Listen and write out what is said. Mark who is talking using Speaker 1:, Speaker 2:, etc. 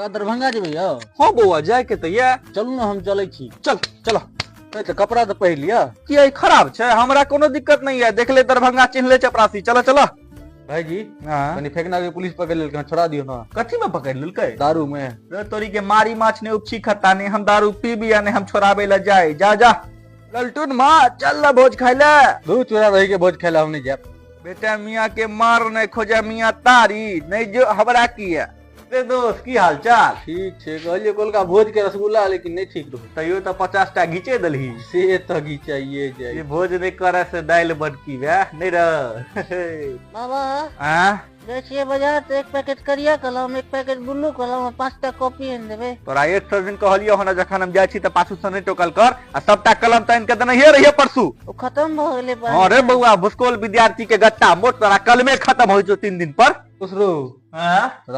Speaker 1: दरभंगा जेबै यौ?
Speaker 2: हाँ बौआ जाए के तो ये।
Speaker 1: चलू ने हम चलै छी।
Speaker 2: चल चलो।
Speaker 1: नहीं तो कपड़ा तो पहिर लिया।
Speaker 2: किया ई खराब छे? हमरा कोनो दिक्कत नहीं है, देख ले दरभंगा चिन्ह ले चपरासी। चलो चलो।
Speaker 1: भाई जी
Speaker 2: हाँ।
Speaker 1: कनी फेंकना के पुलिस पकड़ लेलकै, छोड़ा दियो ना।
Speaker 2: कथी में पकड़ लेलकै?
Speaker 1: दारू में।
Speaker 2: रे तोरी के मारी माछ ने उपछी खत्ता ने हम दारू पीबी या ने हम छोड़ाबे ला जाए। जा जा ललटून माँ चल ला भोज खाए ले।
Speaker 1: दू चूड़ा रही के भोज खेला हम नहीं जाब।
Speaker 2: बेटा मियाँ के मार ने खोजा मियाँ तारी नहीं जो हमरा किया। रे दोस्त की हाल चाल?
Speaker 1: ठीक छे, कहलिए कोलका भोज के रसगुल्ला लेकिन नहीं ठीक रहो।
Speaker 2: तैयो तो 50 टा घीचे दलही।
Speaker 1: से तगी चाहिए
Speaker 2: ये
Speaker 1: जाए।
Speaker 2: भोज नहीं करे से दाल बटकी वे नहीं रह।
Speaker 3: बाबा
Speaker 2: हां
Speaker 3: गए छिए बाजार तो एक पैकेट करिया कलम, एक पैकेट ब्लू कलम और 5टा कॉपी एन देबे।
Speaker 2: तोरा 100 दिन कहलियो हन जखन हम जाय छी त पाछू से नहीं टोकल कर आ सबटा कलम तैन के देना हे रहिए परसू।
Speaker 3: वो खत्म भ गेले पानी।
Speaker 2: हां रे बउआ भुसकोल विद्यार्थी के गट्टा मोट तोरा कलमे खत्म होई जो 3 दिन पर।
Speaker 1: खुसरो
Speaker 2: हां